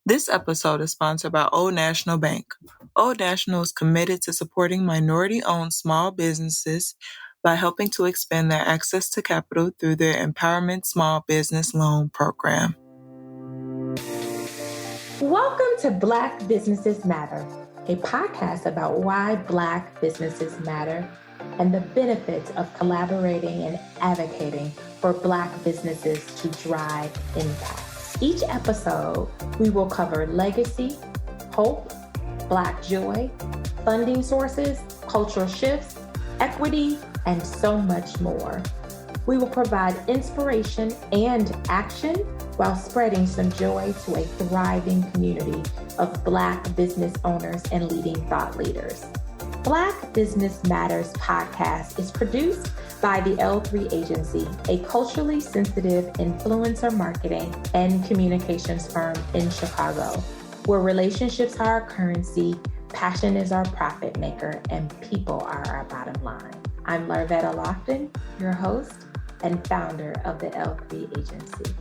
This episode is sponsored by Old National Bank. Old National is committed to supporting minority-owned small businesses by helping to expand their access to capital through their Empowerment Small Business Loan Program. Welcome to Black Businesses Matter, a podcast about why Black businesses matter and the benefits of collaborating and advocating for Black businesses to drive impact. Each episode, we will cover legacy, hope, Black joy, funding sources, cultural shifts, equity, and so much more. We will provide inspiration and action while spreading some joy to a thriving community of Black business owners and leading thought leaders. Black Business Matters podcast is produced by the L3 Agency, a culturally sensitive influencer marketing and communications firm in Chicago, where relationships are our currency, passion is our profit maker, and people are our bottom line. I'm Larvetta Lofton, your host and founder of the L3 Agency.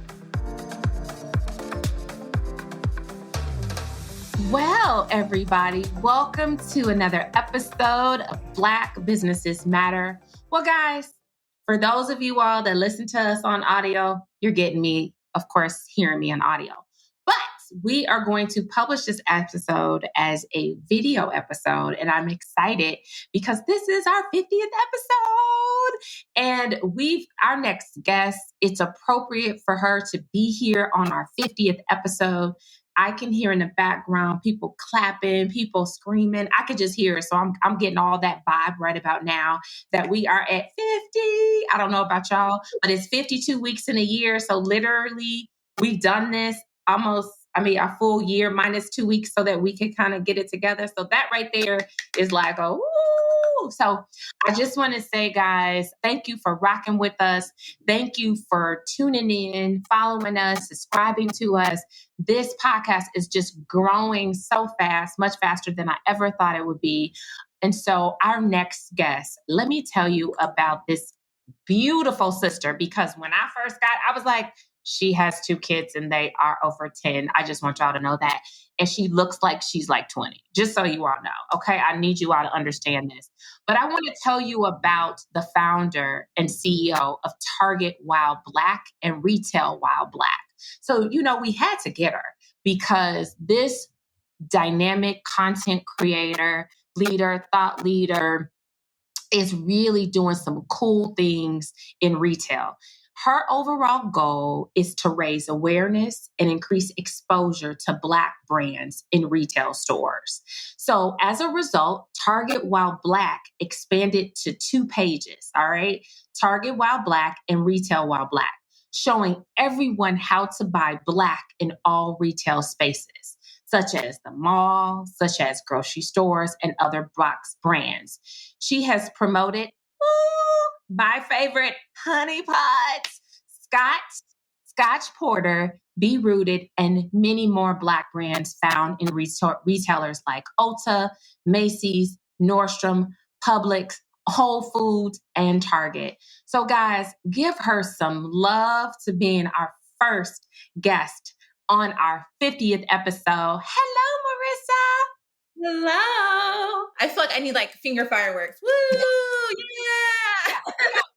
Well, everybody, welcome to another episode of Black Businesses Matter. Well, guys, for those of you all that listen to us on audio, you're getting me, of course, hearing me on audio. But we are going to publish this episode as a video episode, and I'm excited because this is our 50th episode. And our next guest, it's appropriate for her to be here on our 50th episode. I can hear in the background people clapping, people screaming. I could just hear it. So I'm getting all that vibe right about now that we are at 50. I don't know about y'all, but it's 52 weeks in a year. So literally we've done this a full year minus 2 weeks so that we can kind of get it together. So that right there is like, oh, so I just want to say, guys, thank you for rocking with us. Thank you for tuning in, following us, subscribing to us. This podcast is just growing so fast, much faster than I ever thought it would be. And so our next guest, let me tell you about this beautiful sister, because when I first I was like, she has 2 kids and they are over 10. I just want y'all to know that. And she looks like she's like 20, just so you all know. Okay. I need you all to understand this. But I want to tell you about the founder and CEO of TargetWhileBlack and RetailWhileBlack. So, we had to get her because this dynamic content creator, leader, thought leader is really doing some cool things in retail. Her overall goal is to raise awareness and increase exposure to Black brands in retail stores. So as a result, TargetWhileBlack expanded to 2 pages, all right? TargetWhileBlack and RetailWhileBlack, showing everyone how to buy Black in all retail spaces, such as the mall, such as grocery stores, and other box brands. She has promoted my favorite honey pots, Scotch Porter, Be Rooted, and many more Black brands found in retailers like Ulta, Macy's, Nordstrom, Publix, Whole Foods, and Target. So guys, give her some love to being our first guest on our 50th episode. Hello, Marissa. Hello. I feel like I need finger fireworks. Woo! Yeah.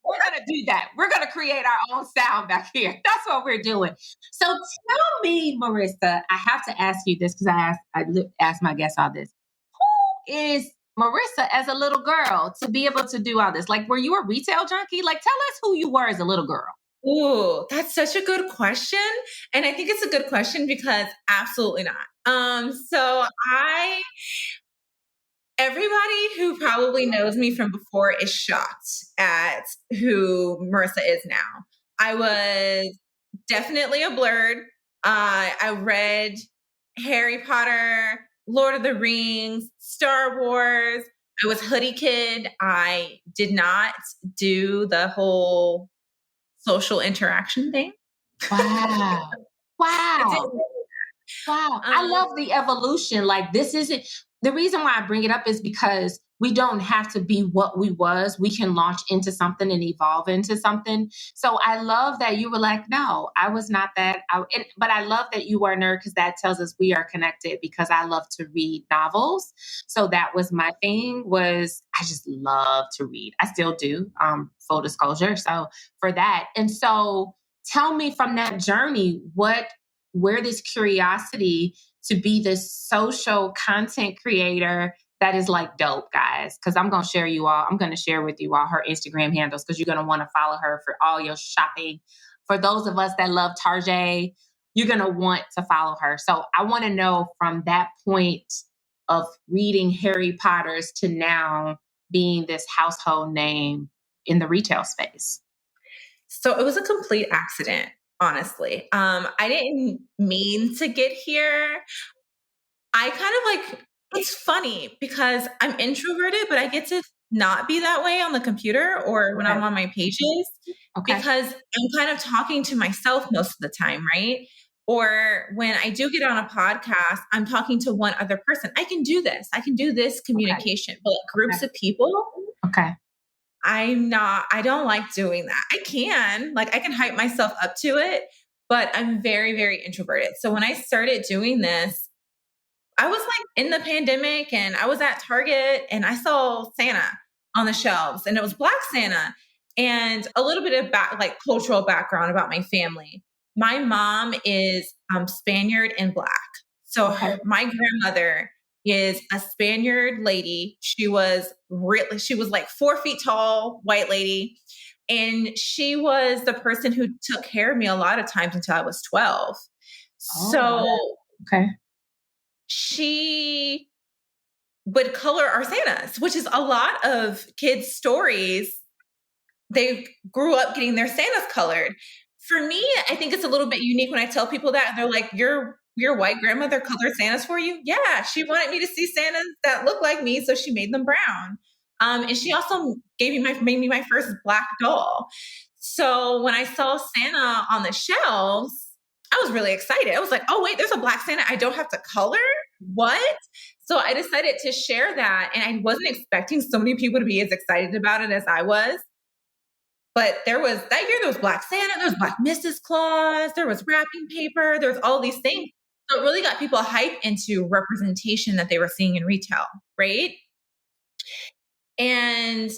We're going to do that. We're going to create our own sound back here. That's what we're doing. So tell me, Marissa, I have to ask you this because I asked my guests all this. Who is Marissa as a little girl to be able to do all this? Were you a retail junkie? Tell us who you were as a little girl. Ooh, that's such a good question. And I think it's a good question because absolutely not. Everybody who probably knows me from before is shocked at who Marissa is now. I was definitely a blurred. I read Harry Potter, Lord of the Rings, Star Wars. I was hoodie kid. I did not do the whole social interaction thing. Wow. Wow. Wow. I love the evolution. This isn't, the reason why I bring it up is because we don't have to be what we was. We can launch into something and evolve into something. So I love that you were like, no, I was not that. But I love that you are a nerd because that tells us we are connected because I love to read novels. So that was my thing was I just love to read. I still do, full disclosure. So for that. And so tell me from that journey, where this curiosity to be this social content creator that is like dope, guys. Because I'm going to share with you all her Instagram handles because you're going to want to follow her for all your shopping. For those of us that love Target, you're going to want to follow her. So I want to know from that point of reading Harry Potter's to now being this household name in the retail space. So it was a complete accident, honestly. I didn't mean to get here. I kind of it's funny because I'm introverted, but I get to not be that way on the computer or when I'm on my pages because I'm kind of talking to myself most of the time, right? Or when I do get on a podcast, I'm talking to one other person. I can do this. I can do this communication, but groups of people. Okay. I don't like doing that. I can hype myself up to it, but I'm very, very introverted. So when I started doing this, I was in the pandemic and I was at Target and I saw Santa on the shelves and it was Black Santa and a little bit of cultural background about my family. My mom is Spaniard and Black. So my grandmother is a Spaniard lady. She was 4 feet tall, white lady. And she was the person who took care of me a lot of times until I was 12. She would color our Santas, which is a lot of kids' stories. They grew up getting their Santas colored. For me, I think it's a little bit unique when I tell people that. They're like, your white grandmother colored Santas for you? Yeah, she wanted me to see Santas that look like me, so she made them brown. And she also made me my first Black doll. So when I saw Santa on the shelves, I was really excited. I was like, oh, wait, there's a Black Santa I don't have to color? What? So I decided to share that. And I wasn't expecting so many people to be as excited about it as I was. But there was Black Santa, there was Black Mrs. Claus, there was wrapping paper, there was all these things. So it really got people hyped into representation that they were seeing in retail, right? And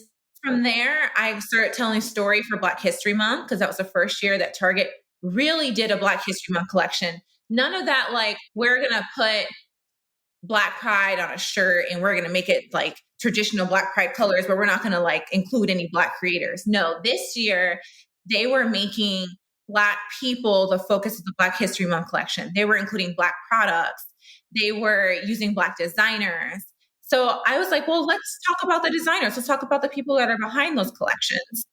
from there, I started telling a story for Black History Month because that was the first year that Target really did a Black History Month collection. None of that, we're going to put Black Pride on a shirt and we're going to make it traditional Black Pride colors, but we're not going to include any Black creators. No, this year they were making Black people the focus of the Black History Month collection. They were including Black products. They were using Black designers. So I was like, well, let's talk about the designers. Let's talk about the people that are behind those collections.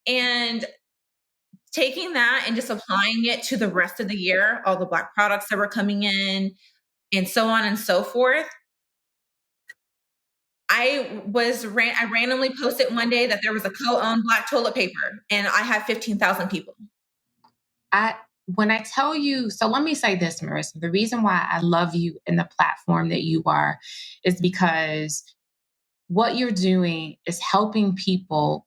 And taking that and just applying it to the rest of the year, all the Black products that were coming in and so on and so forth. I randomly posted one day that there was a co-owned Black toilet paper and I had 15,000 people. When I tell you, so let me say this, Marissa, the reason why I love you and the platform that you are is because what you're doing is helping people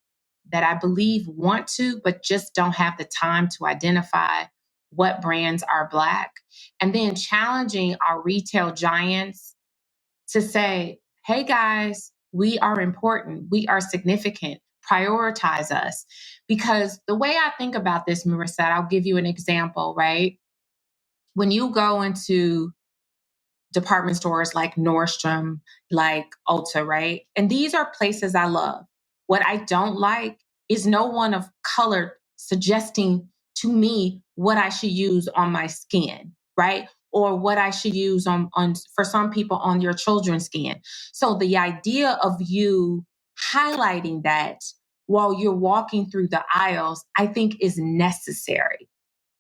that I believe want to, but just don't have the time to identify what brands are Black, and then challenging our retail giants to say, hey guys, we are important. We are significant. Prioritize us. Because the way I think about this, Marissa, I'll give you an example, right? When you go into department stores like Nordstrom, like Ulta, right? And these are places I love. What I don't like is no one of color suggesting to me what I should use on my skin, right? Or what I should use on for some people on your children's skin. So the idea of you highlighting that while you're walking through the aisles, I think is necessary.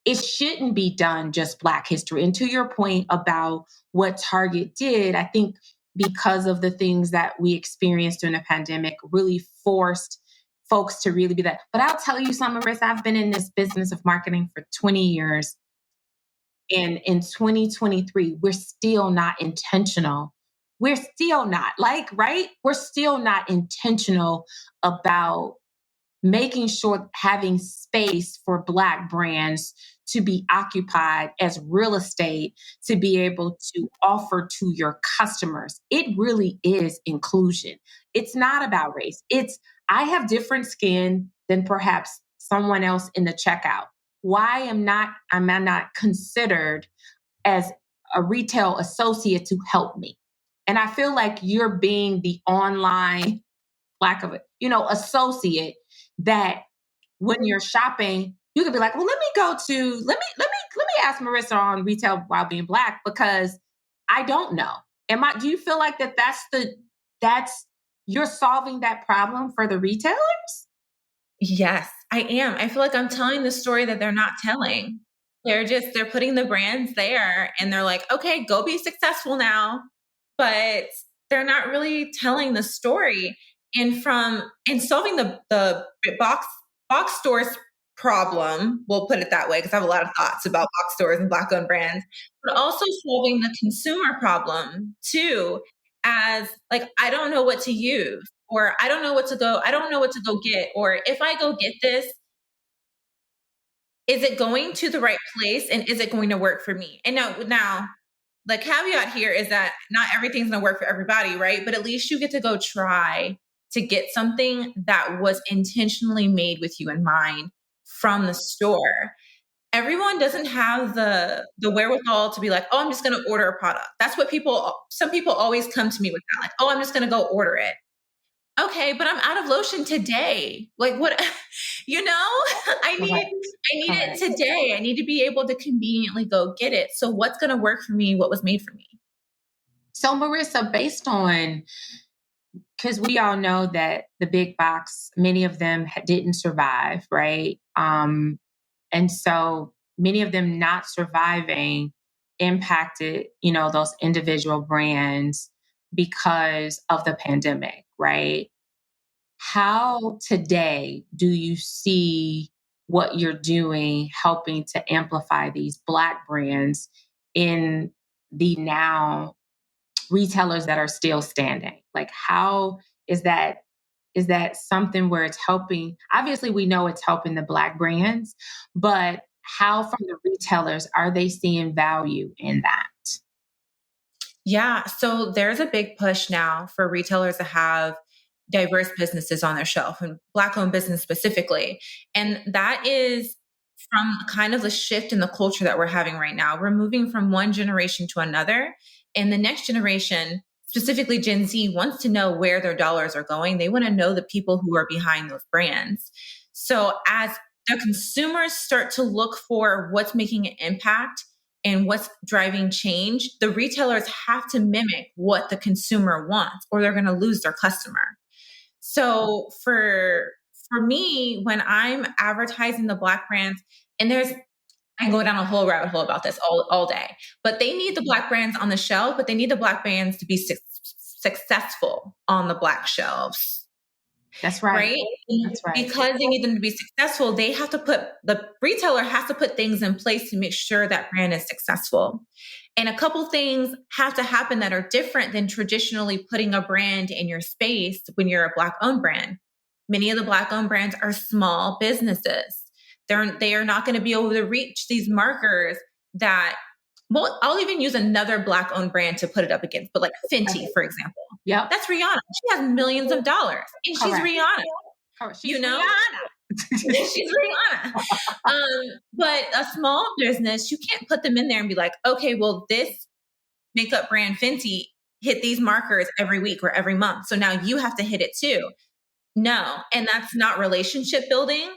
It shouldn't be done just Black history. And to your point about what Target did, I think because of the things that we experienced during the pandemic really forced folks to really be that. But I'll tell you something, Marissa, I've been in this business of marketing for 20 years. And in 2023, we're still not intentional we're still not right? We're still not intentional about making sure having space for Black brands to be occupied as real estate to be able to offer to your customers. It really is inclusion. It's not about race. I have different skin than perhaps someone else in the checkout. Why am I not considered as a retail associate to help me? And I feel like you're being the online lack of it, associate that when you're shopping, you could be like, well, let me ask Marissa on Retail While Being Black, because I don't know. Do you feel like that's you're solving that problem for the retailers? Yes, I am. I feel like I'm telling the story that they're not telling. They're putting the brands there and they're like, okay, go be successful now. But they're not really telling the story. And solving the box stores problem, we'll put it that way, because I have a lot of thoughts about box stores and Black owned brands, but also solving the consumer problem too, as like, I don't know what to use, or I don't know what to go get, or if I go get this, is it going to the right place and is it going to work for me? And now the caveat here is that not everything's going to work for everybody, right? But at least you get to go try to get something that was intentionally made with you in mind from the store. Everyone doesn't have the wherewithal to be like, oh, I'm just going to order a product. That's what some people always come to me with that. Like, oh, I'm just going to go order it. Okay, but I'm out of lotion today. Like what, I need it today. I need to be able to conveniently go get it. So what's going to work for me? What was made for me? So Marissa, based on, because we all know that the big box, many of them didn't survive, right? And so many of them not surviving impacted, those individual brands because of the pandemic, right? How today do you see what you're doing helping to amplify these Black brands in the now retailers that are still standing? Like, how is that something where it's helping? Obviously, we know it's helping the Black brands, but how from the retailers are they seeing value in that? Yeah. So there's a big push now for retailers to have diverse businesses on their shelf, and Black owned business specifically. And that is from kind of the shift in the culture that we're having right now. We're moving from one generation to another. And the next generation, specifically Gen Z, wants to know where their dollars are going. They want to know the people who are behind those brands. So as the consumers start to look for what's making an impact and what's driving change, the retailers have to mimic what the consumer wants, or they're going to lose their customer. So for me, when I'm advertising the Black brands, and I can go down a whole rabbit hole about this all day, but they need the Black brands on the shelf, but they need the Black brands to be successful on the Black shelves. That's right. Right? That's right. Because they need them to be successful, the retailer has to put things in place to make sure that brand is successful. And a couple things have to happen that are different than traditionally putting a brand in your space when you're a Black owned brand. Many of the Black owned brands are small businesses. They are not going to be able to reach these markers that, well, I'll even use another Black owned brand to put it up against, but like Fenty, for example. Yeah. That's Rihanna. She has millions of dollars and she's Rihanna. She's Rihanna. She's Rihanna. But a small business, you can't put them in there and be like, okay, well, this makeup brand Fenty hit these markers every week or every month, so now you have to hit it too. No, and that's not relationship building,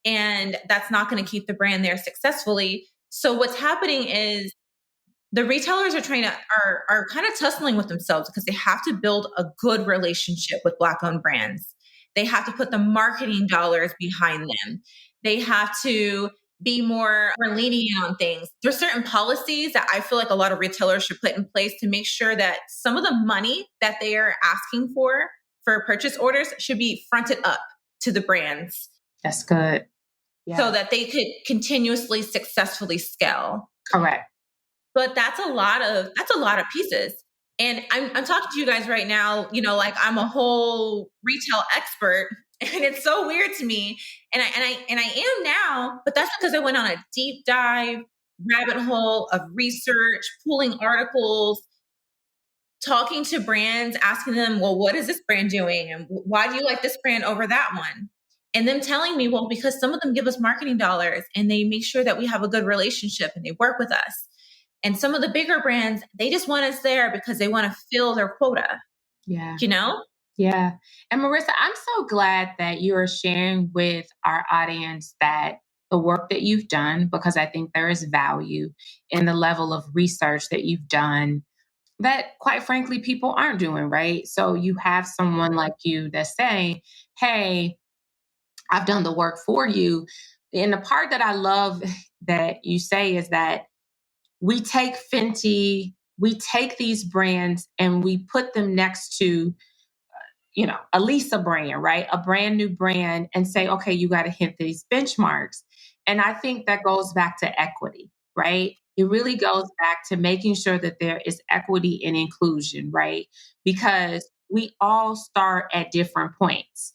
and that's not going to keep the brand there successfully. So what's happening is the retailers are kind of tussling with themselves because they have to build a good relationship with Black owned brands. They have to put the marketing dollars behind them. They have to be more lenient on things. There's certain policies that I feel like a lot of retailers should put in place to make sure that some of the money that they are asking for purchase orders should be fronted up to the brands. That's good. Yeah. So that they could continuously successfully scale. Correct. But that's a lot of pieces. And I'm talking to you guys right now, like I'm a whole retail expert, and it's so weird to me. And I am now, but that's because I went on a deep dive rabbit hole of research, pulling articles, talking to brands, asking them, well, what is this brand doing? And why do you like this brand over that one? And them telling me, well, because some of them give us marketing dollars and they make sure that we have a good relationship and they work with us. And some of the bigger brands, they just want us there because they want to fill their quota. Yeah. Yeah. And Marissa, I'm so glad that you're sharing with our audience that the work that you've done, because I think there is value in the level of research that you've done that, quite frankly, people aren't doing, right? So you have someone like you that's saying, hey, I've done the work for you. And the part that I love that you say is that we take Fenty, we take these brands and we put them next to, a Lisa brand, right? A brand new brand, and say, okay, you got to hit these benchmarks. And I think that goes back to equity, right? It really goes back to making sure that there is equity and inclusion, right? Because we all start at different points.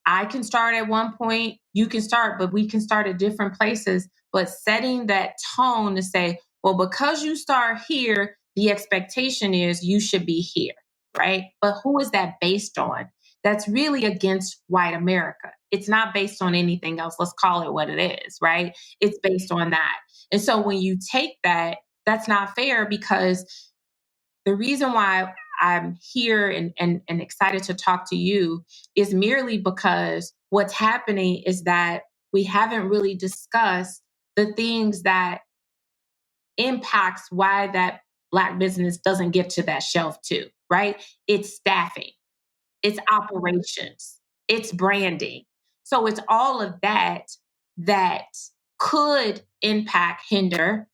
I can start at one point, you can start, but we can start at different places. But setting that tone to say, well, because you start here, the expectation is you should be here, right? But who is that based on? That's really against white America. It's not based on anything else. Let's call it what it is, right? It's based on that. And so when you take that, that's not fair, because the reason why I'm here and excited to talk to you is merely because what's happening is that we haven't really discussed the things that impacts why that Black business doesn't get to that shelf too, right? It's staffing, it's operations, it's branding. So it's all of that that could hinder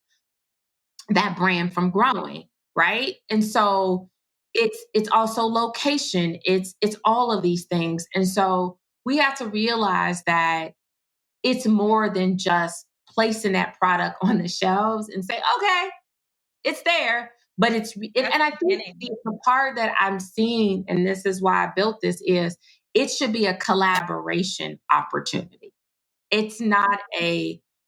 that brand from growing, right? And so it's also location, it's all of these things. And so we have to realize that it's more than just placing that product on the shelves and say, okay, it's there. But and I think the part that I'm seeing, and this is why I built this, is it should be a collaboration opportunity. It's not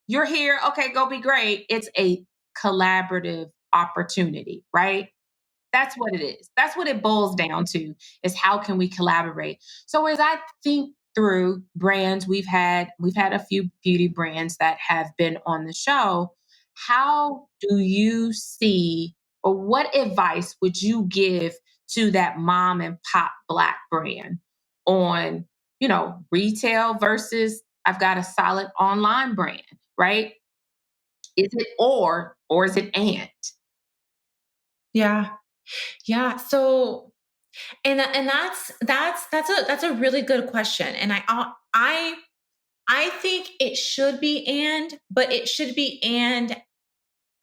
you're here, okay, go be great. It's a collaborative opportunity, right? That's what it is. That's what it boils down to, is how can we collaborate? So as I think through brands, we've had a few beauty brands that have been on the show. How do you see, or what advice would you give to that mom and pop Black brand on, retail versus I've got a solid online brand, right? Is it or is it and? Yeah. Yeah. So, and that's a really good question. And I think it should be but it should be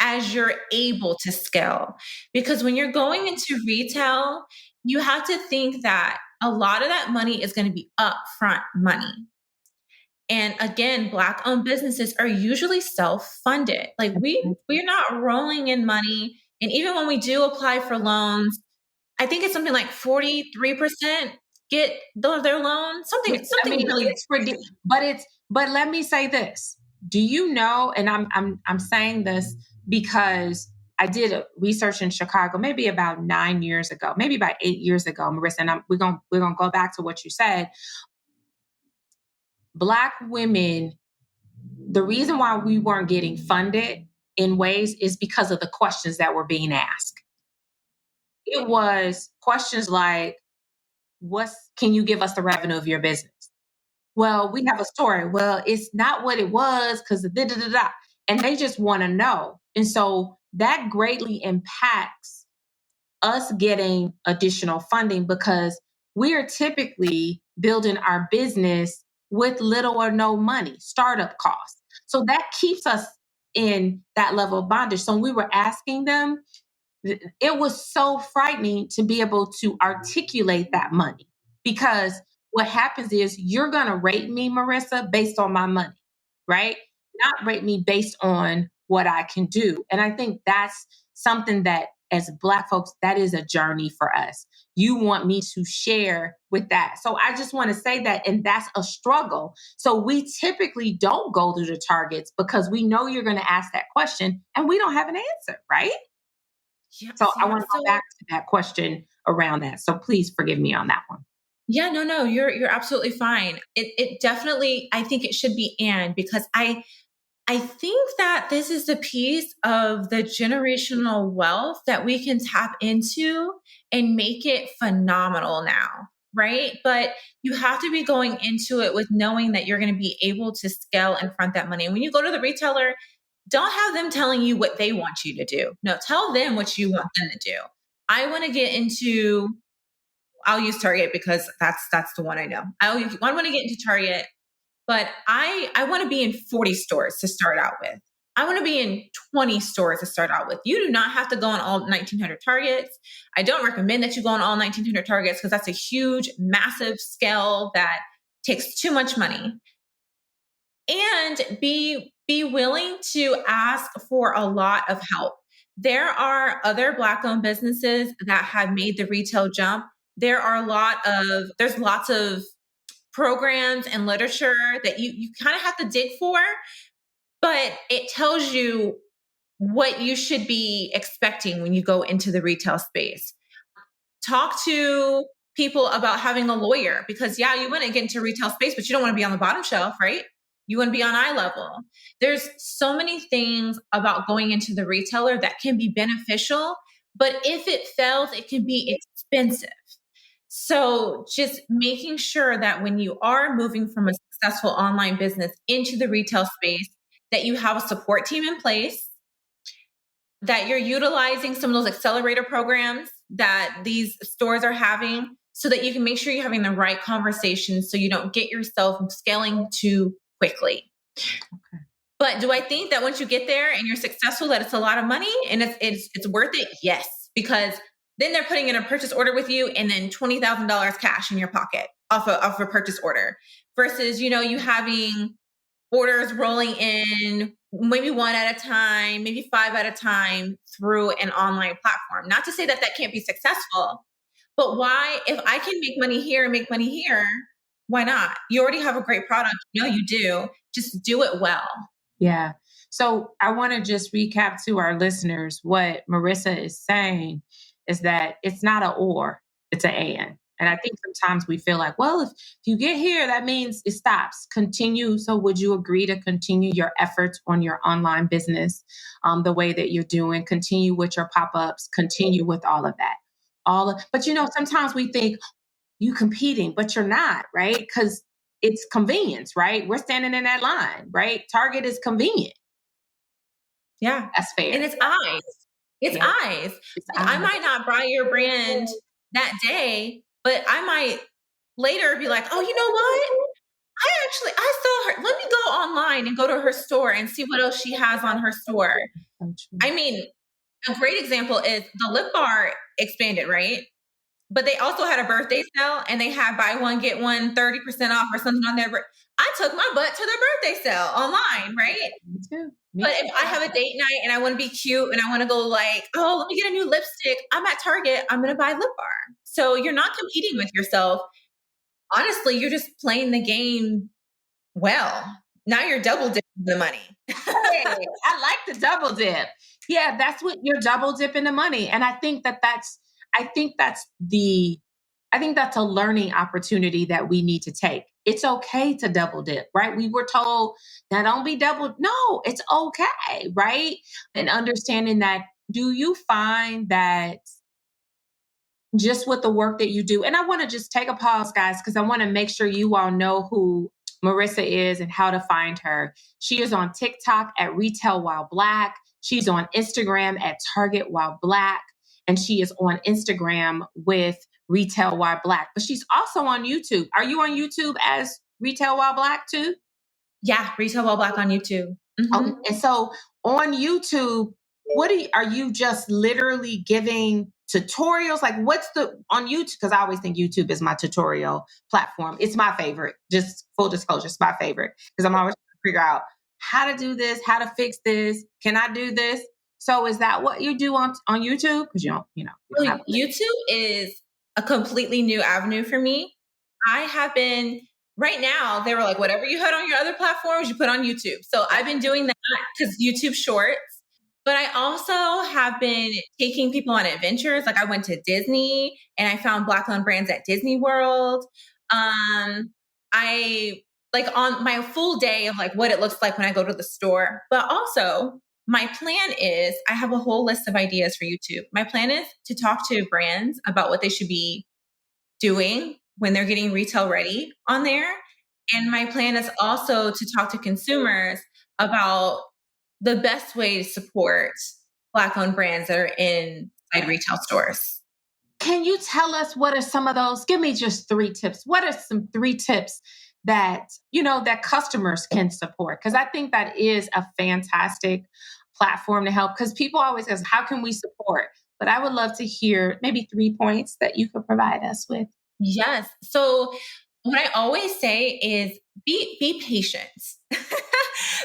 as you're able to scale. Because when you're going into retail, you have to think that a lot of that money is going to be upfront money. And again, Black owned businesses are usually self-funded. Like we're not rolling in money. And even when we do apply for loans, I think it's something like 43% get their loan. Something really. It's ridiculous. But let me say this. Do you know, and I'm saying this because I did a research in Chicago maybe about 9 years ago, maybe about 8 years ago, Marissa, and we're gonna go back to what you said. Black women, the reason why we weren't getting funded in ways is because of the questions that were being asked. It was questions like, can you give us the revenue of your business? Well, we have a story. Well, it's not what it was because da da da da. And they just want to know. And so that greatly impacts us getting additional funding, because we are typically building our business with little or no money, startup costs. So that keeps us in that level of bondage. So when we were asking them, it was so frightening to be able to articulate that money, because what happens is you're going to rate me, Marissa, based on my money, right? Not rate me based on what I can do. And I think that's something that as Black folks, that is a journey for us. You want me to share with that. So I just want to say that, and that's a struggle. So we typically don't go through the targets because we know you're going to ask that question and we don't have an answer, right? So I want to go back to that question around that. So please forgive me on that one. Yeah, no, you're absolutely fine. It definitely, I think it should be because I think that this is the piece of the generational wealth that we can tap into and make it phenomenal now, right? But you have to be going into it with knowing that you're going to be able to scale and front that money. And when you go to the retailer, don't have them telling you what they want you to do. No, tell them what you want them to do. I want to get into, I'll use Target because that's the one I know. I want to get into Target, but I want to be in 40 stores to start out with. I want to be in 20 stores to start out with. You do not have to go on all 1,900 Targets. I don't recommend that you go on all 1,900 Targets because that's a huge, massive scale that takes too much money. And be willing to ask for a lot of help. There are other Black-owned businesses that have made the retail jump. There's lots of programs and literature that you kind of have to dig for, but it tells you what you should be expecting when you go into the retail space. Talk to people about having a lawyer because you want to get into retail space, but you don't want to be on the bottom shelf, right? You want to be on eye level. There's so many things about going into the retailer that can be beneficial, but if it fails, it can be expensive. So just making sure that when you are moving from a successful online business into the retail space, that you have a support team in place, that you're utilizing some of those accelerator programs that these stores are having so that you can make sure you're having the right conversations so you don't get yourself scaling too quickly. Okay. But do I think that once you get there and you're successful, that it's a lot of money and it's worth it? Yes, because then they're putting in a purchase order with you and then $20,000 cash in your pocket off a purchase order versus, you having orders rolling in maybe one at a time, maybe 5 at a time through an online platform. Not to say that can't be successful, but why, if I can make money here and make money here, why not? You already have a great product. You do. Just do it well. Yeah. So I want to just recap to our listeners what Marissa is saying is that it's not an or, it's an and. And I think sometimes we feel like, well, if you get here, that means it stops. Continue. So would you agree to continue your efforts on your online business the way that you're doing? Continue with your pop-ups, continue with all of that. But sometimes we think you competing, but you're not, right? Because it's convenience, right? We're standing in that line, right? Target is convenient. Yeah. That's fair. And it's eyes. It's eyes. I might not buy your brand that day, but I might later be like, oh, you know what? I saw her. Let me go online and go to her store and see what else she has on her store. I mean, a great example is the lip bar expanded, right? But they also had a birthday sale and they had buy one, get one 30% off or something on there. I took my butt to their birthday sale online, right? Me too. But if I have a date night and I want to be cute and I want to go like, oh, let me get a new lipstick. I'm at Target. I'm going to buy lip bar. So you're not competing with yourself. Honestly, you're just playing the game well. Now you're double dipping the money. Hey, I like the double dip. Yeah, that's what you're double dipping the money. And I think that's a learning opportunity that we need to take. It's okay to double dip, right? We were told that don't be double. No, it's okay, right? And understanding that, do you find that just with the work that you do, and I want to just take a pause, guys, because I want to make sure you all know who Marissa is and how to find her. She is on TikTok at RetailWhileBlack. She's on Instagram at TargetWhileBlack. And she is on Instagram with RetailWhileBlack. But she's also on YouTube. Are you on YouTube as RetailWhileBlack too? Yeah, RetailWhileBlack on YouTube. Mm-hmm. And so on YouTube, are you just literally giving tutorials? Like on YouTube? Because I always think YouTube is my tutorial platform. It's my favorite. Just full disclosure, it's my favorite. Because I'm always trying to figure out how to do this, how to fix this. Can I do this? So is that what you do on YouTube? Because you don't have YouTube is a completely new avenue for me. I have been, right now, they were like, whatever you had on your other platforms, you put on YouTube. So I've been doing that because YouTube Shorts. But I also have been taking people on adventures. Like I went to Disney and I found Black-owned brands at Disney World. I like on my full day of like what it looks like when I go to the store. But also my plan is I have a whole list of ideas for YouTube. My plan is to talk to brands about what they should be doing when they're getting retail ready on there. And my plan is also to talk to consumers about the best way to support Black-owned brands that are inside retail stores. Can you tell us what are some of those? Give me just 3 tips. What are some 3 tips that, that customers can support? Because I think that is a fantastic platform to help, because people always ask, how can we support? But I would love to hear maybe 3 points that you could provide us with. Yes. So what I always say is be patient.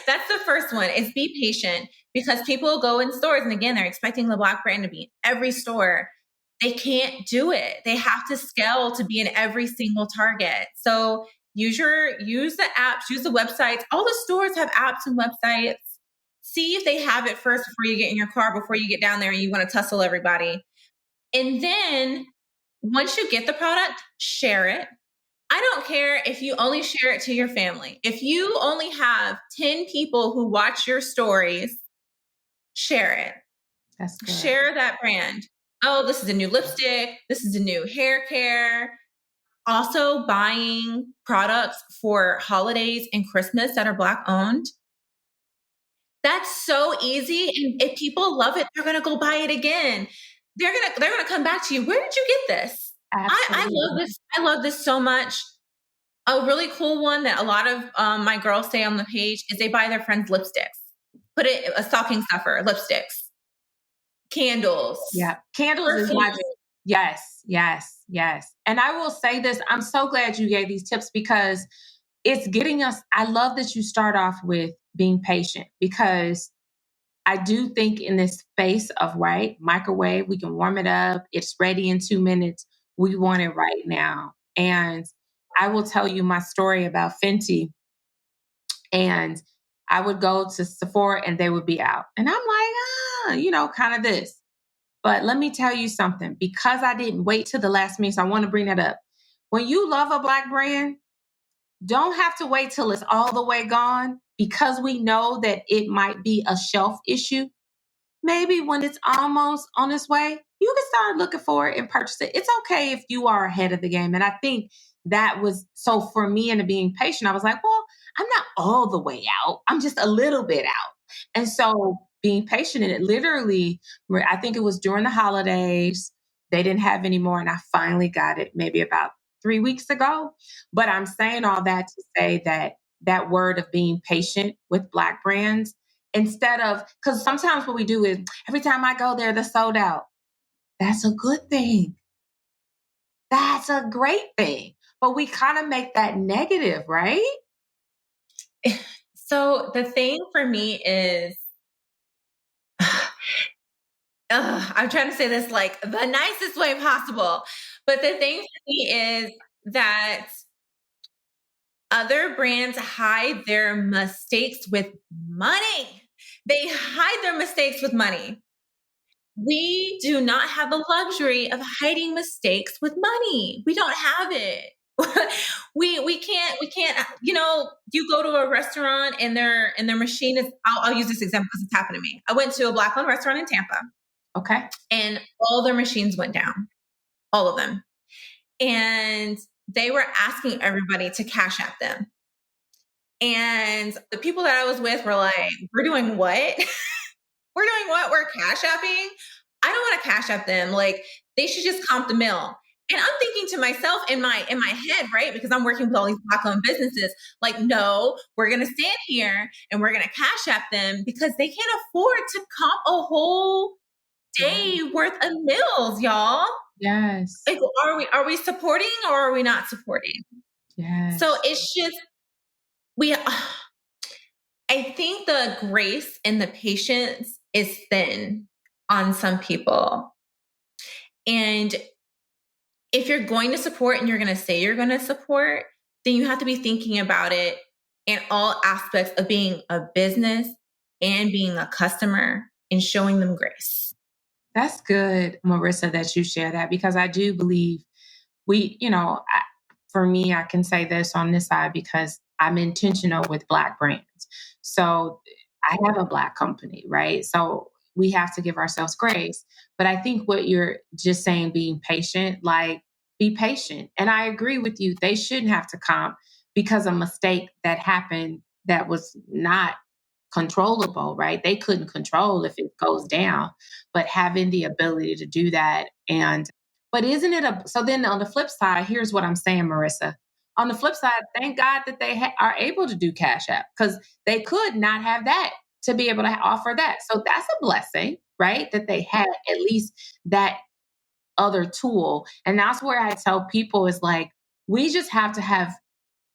That's the first one, is be patient, because people go in stores and again, they're expecting the Black brand to be in every store. They can't do it. They have to scale to be in every single Target. So use the apps, use the websites. All the stores have apps and websites. See if they have it first before you get in your car, before you get down there and you want to tussle everybody. And then once you get the product, share it. I don't care if you only share it to your family. If you only have 10 people who watch your stories, share it. That's good. Share that brand. Oh, this is a new lipstick. This is a new hair care. Also buying products for holidays and Christmas that are Black owned. That's so easy. And if people love it, they're going to go buy it again. They're going to come back to you. Where did you get this? I love this. I love this so much. A really cool one that a lot of my girls say on the page is they buy their friends lipsticks. Put it a stocking stuffer, lipsticks, candles. Yeah, candles is magic. Yes. And I will say this, I'm so glad you gave these tips, because it's getting us. I love that you start off with being patient, because I do think in this space of microwave, we can warm it up. It's ready in 2 minutes. We want it right now. And I will tell you my story about Fenty. And I would go to Sephora and they would be out. And I'm like, kind of this. But let me tell you something, because I didn't wait till the last minute. So I want to bring that up. When you love a Black brand, don't have to wait till it's all the way gone, because we know that it might be a shelf issue. Maybe when it's almost on its way, you can start looking for it and purchase it. It's okay if you are ahead of the game. And I think that was, so for me and being patient, I was like, well, I'm not all the way out. I'm just a little bit out. And so being patient, and it literally, I think it was during the holidays, they didn't have any more. And I finally got it maybe about 3 weeks ago. But I'm saying all that to say that word of being patient with Black brands, instead of, because sometimes what we do is every time I go there, they're sold out. That's a good thing. That's a great thing. But we kind of make that negative, right? So the thing for me is, I'm trying to say this like the nicest way possible. But the thing for me is that other brands hide their mistakes with money. They hide their mistakes with money. We do not have the luxury of hiding mistakes with money. We don't have it. we can't, you go to a restaurant and their machine is, I'll use this example because it's happened to me. I went to a Black-owned restaurant in Tampa. Okay. And all their machines went down. All of them. And they were asking everybody to Cash App them. And the people that I was with were like, we're doing what? We're doing what? We're Cash Apping? I don't want to Cash App them. Like, they should just comp the mill. And I'm thinking to myself in my head, right? Because I'm working with all these Black-owned businesses, like, no, we're going to stand here and we're going to Cash App them, because they can't afford to comp a whole day worth of meals, y'all. Yes. Like, are we supporting or are we not supporting? Yes. So it's just, I think the grace and the patience is thin on some people. And if you're going to support and you're going to say you're going to support, then you have to be thinking about it in all aspects of being a business and being a customer and showing them grace. That's good, Marissa, that you share that, because I do believe for me, I can say this on this side because I'm intentional with Black brands. So I have a Black company, right? So we have to give ourselves grace. But I think what you're just saying, being patient, like be patient. And I agree with you. They shouldn't have to comp because a mistake that happened that was not controllable, right? They couldn't control if it goes down, but having the ability to do that. But isn't it so then on the flip side, here's what I'm saying, Marissa. On the flip side, thank God that they are able to do Cash App, because they could not have that to be able to offer that. So that's a blessing, right? That they had at least that other tool. And that's where I tell people is like, we just have to have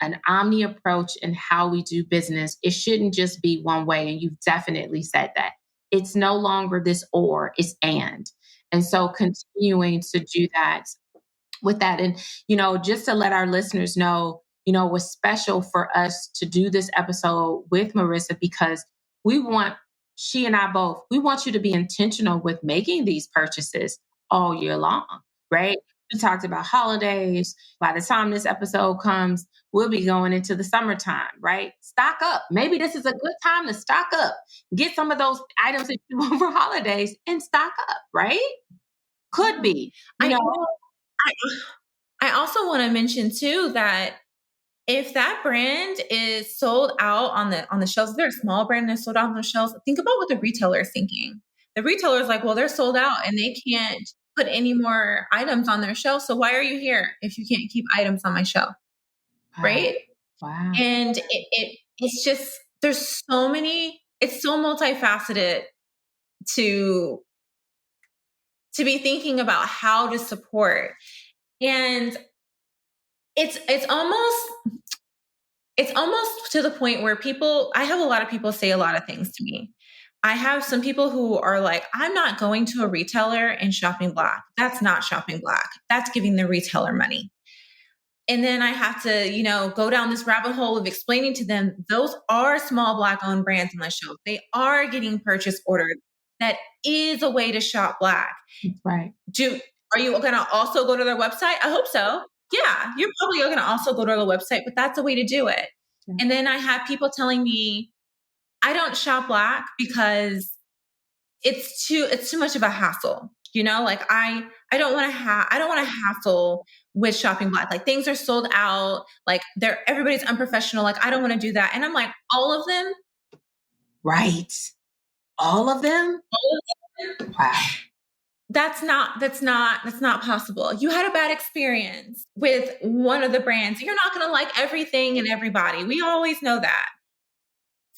an omni approach in how we do business. It shouldn't just be one way. And you've definitely said that. It's no longer this or, it's and. And so continuing to do that with that. And, just to let our listeners know, it was special for us to do this episode with Marissa because she and I both, we want you to be intentional with making these purchases all year long, right? We talked about holidays. By the time this episode comes, we'll be going into the summertime, right? Stock up. Maybe this is a good time to stock up. Get some of those items that you want for holidays and stock up, right? Could be. I also want to mention too that if that brand is sold out on the shelves, if they're a small brand and sold out on the shelves, think about what the retailer is thinking. The retailer is like, well, they're sold out and they can't put any more items on their shelf. So why are you here if you can't keep items on my shelf? Wow. Right? Wow. And it's just, there's so many, it's so multifaceted to be thinking about how to support. And it's almost to the point where I have a lot of people say a lot of things to me. I have some people who are like, I'm not going to a retailer and shopping Black. That's not shopping Black. That's giving the retailer money. And then I have to, go down this rabbit hole of explaining to them, those are small Black owned brands on the shelf. They are getting purchase orders. That is a way to shop Black. Right. Are you going to also go to their website? I hope so. Yeah, you're probably going to also go to the website, but that's a way to do it. Yeah. And then I have people telling me, I don't shop Black because it's too much of a hassle. Like I don't want to hassle with shopping Black. Like things are sold out. Like everybody's unprofessional. Like I don't want to do that. And I'm like, all of them? Right. All of them? All of them? Wow. That's not possible. You had a bad experience with one of the brands. You're not going to like everything and everybody. We always know that.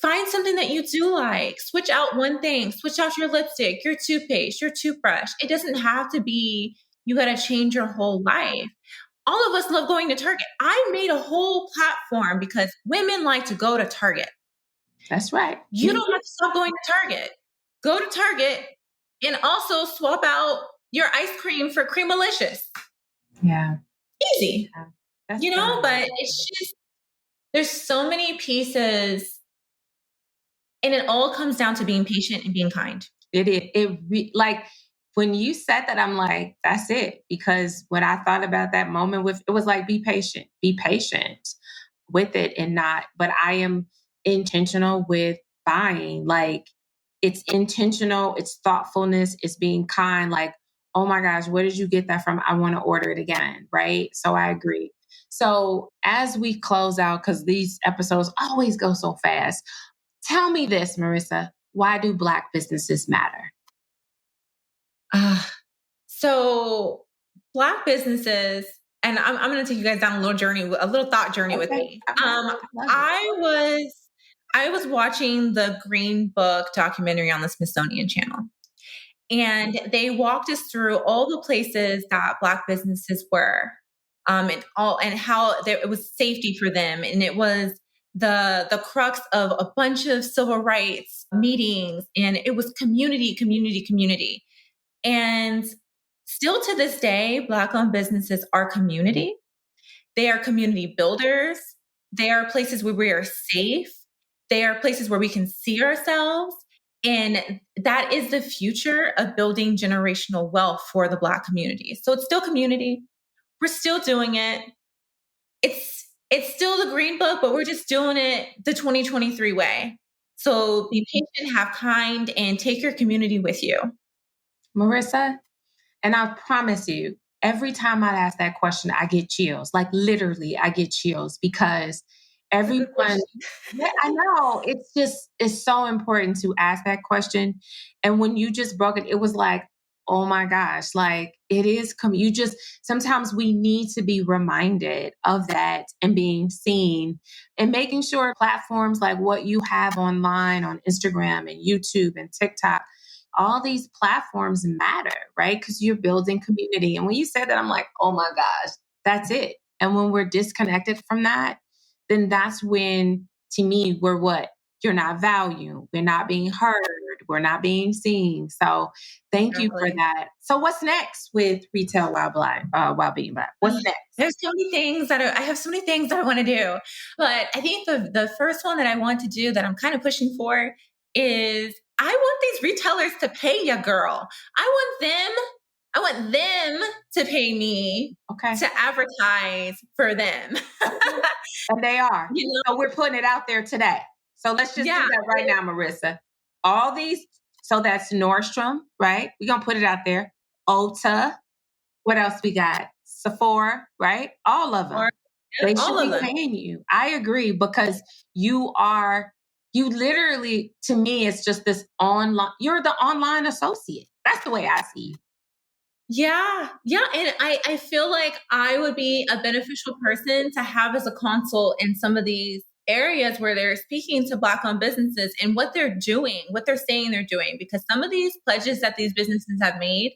Find something that you do like. Switch out one thing. Switch out your lipstick, your toothpaste, your toothbrush. It doesn't have to be, you got to change your whole life. All of us love going to Target. I made a whole platform because women like to go to Target. That's right. You don't have to stop going to Target. Go to Target and also swap out your ice cream for Creamalicious. Yeah. Easy. Yeah. But it's just, there's so many pieces. And it all comes down to being patient and being kind. Like when you said that, I'm like, that's it. Because when I thought about that moment it was like, be patient with it but I am intentional with buying. Like it's intentional, it's thoughtfulness, it's being kind. Like, oh my gosh, where did you get that from? I want to order it again. Right. So I agree. So as we close out, because these episodes always go so fast, tell me this, Marissa, why do Black businesses matter? So Black businesses, and I'm going to take you guys down a little thought journey with me. I was watching the Green Book documentary on the Smithsonian Channel, and they walked us through all the places that Black businesses were, and how it was safety for them, and it was the crux of a bunch of civil rights meetings, and it was community, community, community. And still to this day, Black-owned businesses are community. They are community builders. They are places where we are safe. They are places where we can see ourselves. And that is the future of building generational wealth for the Black community. So it's still community. We're still doing it. It's still the Green Book, but we're just doing it the 2023 way. So be patient, have kind, and take your community with you. Marissa, and I promise you, every time I ask that question, I get chills. Like literally, I get chills because everyone, yeah, I know, it's so important to ask that question. And when you just broke it, it was like, oh my gosh, like it is, sometimes we need to be reminded of that and being seen and making sure platforms like what you have online on Instagram and YouTube and TikTok, all these platforms matter, right? Because you're building community. And when you said that, I'm like, oh my gosh, that's it. And when we're disconnected from that, then that's when, to me, we're what? You're not valued. We're not being heard. We're not being seen. So thank you for that. So what's next with Retail While Black, While Being Black? What's next? There's so many things I have so many things that I want to do. But I think the first one that I want to do that I'm kind of pushing for is I want these retailers to pay ya, girl. I want them to pay me to advertise for them. And they are. So we're putting it out there today. So let's just do that right now, Marissa. All these, so that's Nordstrom, right? We're going to put it out there. Ulta. What else we got? Sephora, right? All of them. They should be paying you. I agree, because you literally, to me, it's just this online, you're the online associate. That's the way I see you. Yeah. And I feel like I would be a beneficial person to have as a consult in some of these areas where they're speaking to Black-owned businesses and what they're doing, what they're saying they're doing, because some of these pledges that these businesses have made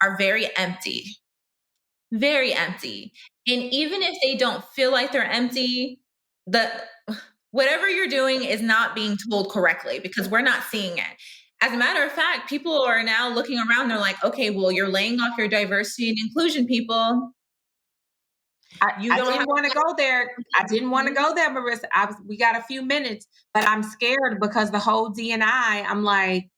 are very empty. Very empty. And even if they don't feel like they're empty, whatever you're doing is not being told correctly, because we're not seeing it. As a matter of fact, people are now looking around. They're like, okay, well, you're laying off your diversity and inclusion people. I didn't want to go there. I didn't want to go there, Marissa. We got a few minutes, but I'm scared because the whole D&I, I'm like,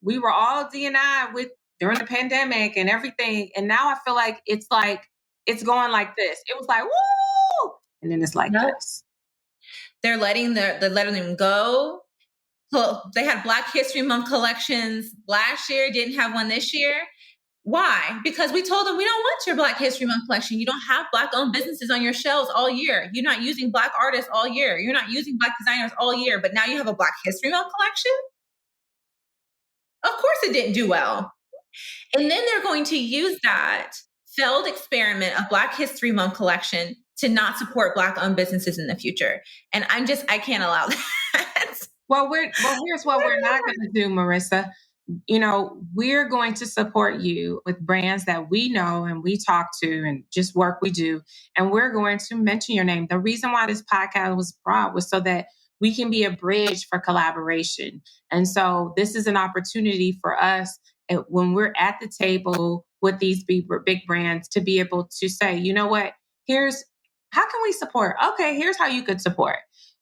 we were all D&I during the pandemic and everything. And now I feel like it's going like this. It was like, woo! And then it's like this. They're letting them go. So they had Black History Month collections last year, didn't have one this year. Why? Because we told them, we don't want your Black History Month collection. You don't have Black-owned businesses on your shelves all year. You're not using Black artists all year. You're not using Black designers all year, but now you have a Black History Month collection? Of course it didn't do well. And then they're going to use that failed experiment of Black History Month collection to not support Black-owned businesses in the future. And I can't allow that. Well, here's what we're not going to do, Marissa. We're going to support you with brands that we know and we talk to and just work we do. And we're going to mention your name. The reason why this podcast was brought was so that we can be a bridge for collaboration. And so this is an opportunity for us when we're at the table with these big brands to be able to say, you know what, how can we support? Okay, here's how you could support.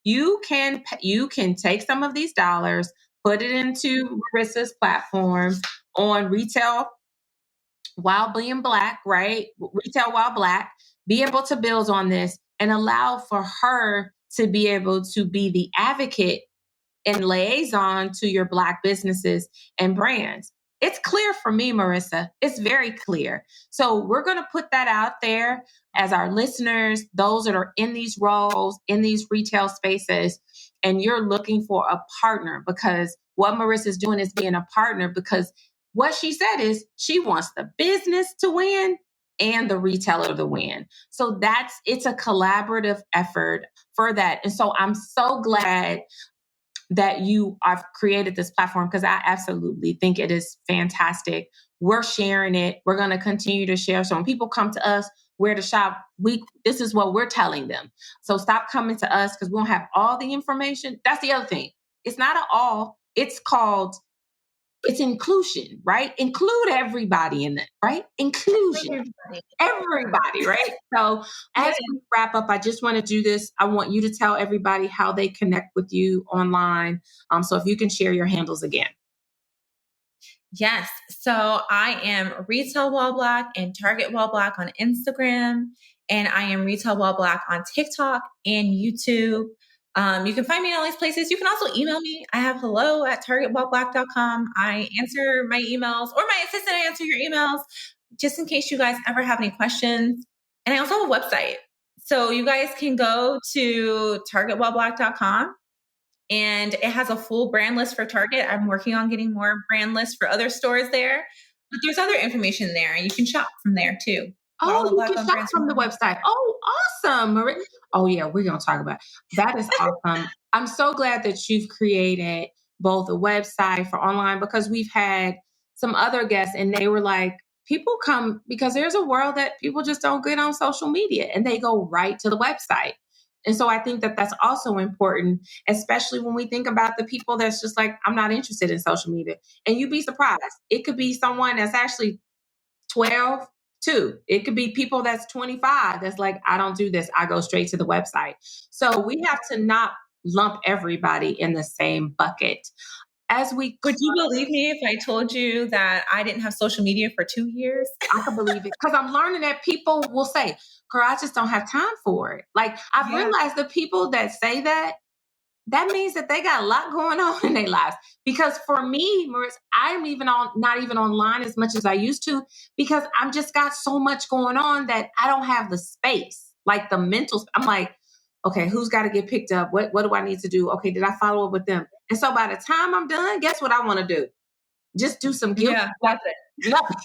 You can take some of these dollars, put it into Marissa's platform on Retail While Being Black, right? Retail While Black, be able to build on this and allow for her to be able to be the advocate and liaison to your Black businesses and brands. It's clear for me, Marissa. It's very clear. So we're going to put that out there as our listeners, those that are in these roles, in these retail spaces, and you're looking for a partner, because what Marissa's doing is being a partner, because what she said is she wants the business to win and the retailer to win. So it's a collaborative effort for that. And so I'm so glad that you have created this platform, because I absolutely think it is fantastic. We're sharing it. We're going to continue to share. So when people come to us, where to shop, this is what we're telling them. So stop coming to us because we don't have all the information. That's the other thing. It's not at all. It's inclusion, right? Include everybody in it, right? Inclusion. Everybody, right? So as we wrap up, I just want to do this. I want you to tell everybody how they connect with you online. So if you can share your handles again. Yes. So I am RetailWhileBlack and TargetWhileBlack on Instagram. And I am RetailWhileBlack on TikTok and YouTube. You can find me in all these places. You can also email me. I have hello@targetwhileblack.com. I answer my emails, or my assistant answer your emails, just in case you guys ever have any questions. And I also have a website. So you guys can go to targetwhileblack.com. And it has a full brand list for Target. I'm working on getting more brand lists for other stores there. But there's other information there, and you can shop from there too. Oh, you can shop from the website. Oh, awesome. Oh, yeah, we're going to talk about it. That is awesome. I'm so glad that you've created both a website for online, because we've had some other guests and they were like, people come because there's a world that people just don't get on social media and they go right to the website. And so I think that that's also important, especially when we think about the people that's just like, I'm not interested in social media. And you'd be surprised. It could be someone that's actually 12 too. It could be people that's 25 that's like, I don't do this. I go straight to the website. So we have to not lump everybody in the same bucket. Would you believe me if I told you that I didn't have social media for 2 years? I can believe it, because I'm learning that people will say, girl, I just don't have time for it. Like, I've realized the people that say that means that they got a lot going on in their lives. Because for me, Marissa, I'm not even online as much as I used to, because I'm just got so much going on that I don't have the space, like the mental. I'm like, okay, who's got to get picked up? What do I need to do? Okay, did I follow up with them? And so by the time I'm done, guess what I want to do? Just do some guilt. Yeah, that's it. Nothing.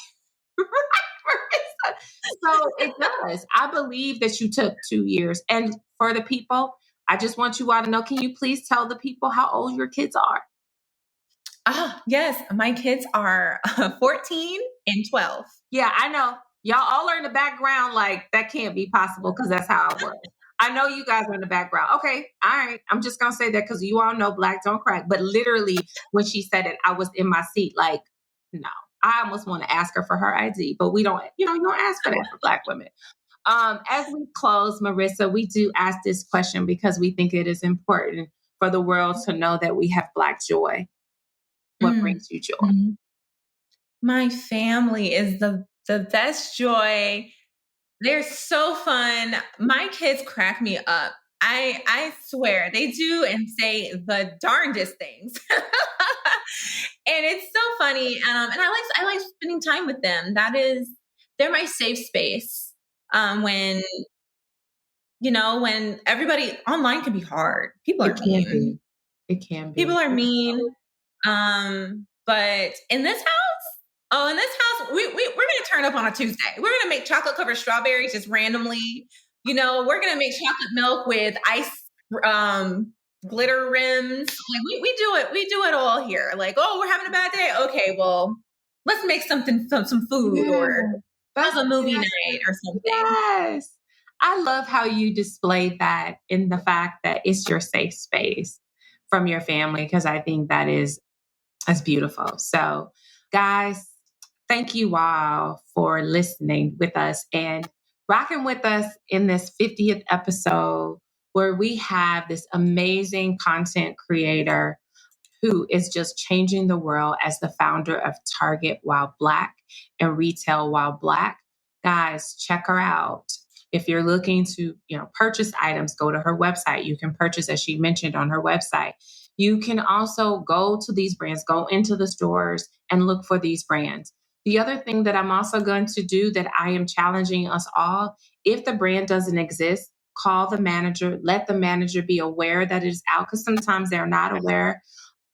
So it does. I believe that you took 2 years. And for the people, I just want you all to know, can you please tell the people how old your kids are? Yes. My kids are 14 and 12. Yeah, I know. Y'all all are in the background like, that can't be possible, because that's how it works. I know you guys are in the background. Okay, all right. I'm just going to say that because you all know Black don't crack. But literally, when she said it, I was in my seat like, no. I almost want to ask her for her ID, but we don't, you don't ask for that for Black women. As we close, Marissa, we do ask this question because we think it is important for the world to know that we have Black joy. What brings you joy? My family is the best joy. They're so fun. My kids crack me up. I swear they do and say the darndest things. And it's so funny. And I like spending time with them. They're my safe space. When everybody online can be hard. People are mean. It can be. People are mean. But in this house, we're going to turn up on a Tuesday. We're going to make chocolate covered strawberries just randomly. We're going to make chocolate milk with ice, glitter rims. Like we do it. We do it all here. Like, oh, we're having a bad day. Okay, well, let's make some food or have a movie night or something. Yes. I love how you displayed that in the fact that it's your safe space from your family, because I think that's beautiful. So, guys, thank you all for listening with us and rocking with us in this 50th episode, where we have this amazing content creator who is just changing the world as the founder of TargetWhileBlack and RetailWhileBlack. Guys, check her out. If you're looking to, purchase items, go to her website. You can purchase, as she mentioned, on her website. You can also go to these brands, go into the stores and look for these brands. The other thing that I'm also going to do, that I am challenging us all, if the brand doesn't exist, call the manager, let the manager be aware that it is out, because sometimes they're not aware.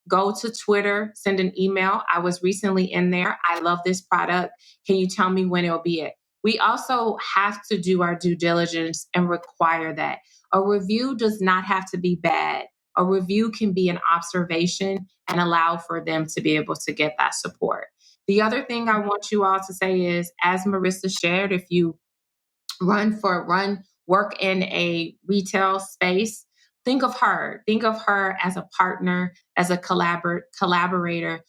Go to Twitter, send an email. I was recently in there. I love this product. Can you tell me when it'll be it? We also have to do our due diligence and require that. A review does not have to be bad. A review can be an observation and allow for them to be able to get that support. The other thing I want you all to say is, as Marissa shared, if you work in a retail space, think of her as a partner, as a collaborator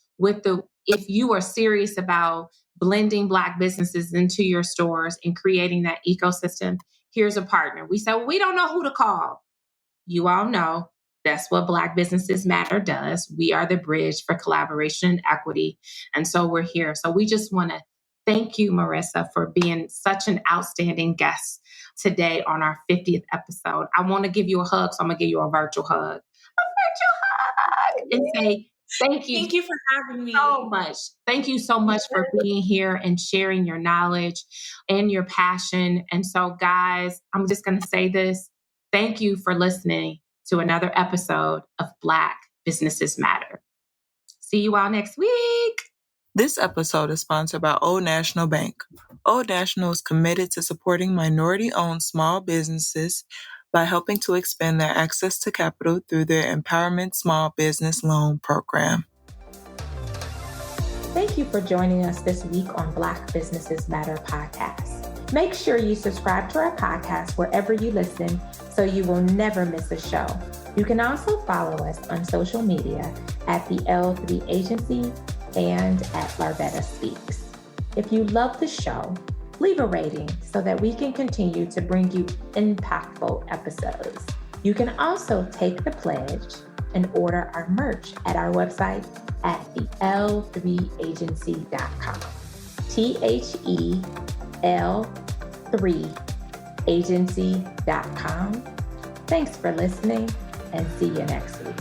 if you are serious about blending Black businesses into your stores and creating that ecosystem, here's a partner. We said, well, we don't know who to call. You all know that's what Black Businesses Matter does. We are the bridge for collaboration and equity. And so we're here. So we just want to thank you, Marissa, for being such an outstanding guest today on our 50th episode. I want to give you a hug, so I'm going to give you a virtual hug. And say, thank you. Thank you for having me. So much. Thank you so much for being here and sharing your knowledge and your passion. And so, guys, I'm just going to say this. Thank you for listening to another episode of Black Businesses Matter. See you all next week. This episode is sponsored by Old National Bank. Old National is committed to supporting minority-owned small businesses by helping to expand their access to capital through their Empowerment Small Business Loan Program. Thank you for joining us this week on Black Businesses Matter podcast. Make sure you subscribe to our podcast wherever you listen so you will never miss a show. You can also follow us on social media at the L3 Agency and at Larvetta Speaks. If you love the show, leave a rating so that we can continue to bring you impactful episodes. You can also take the pledge and order our merch at our website at thetl3agency.com. THEL3agency.com. Thanks for listening and see you next week.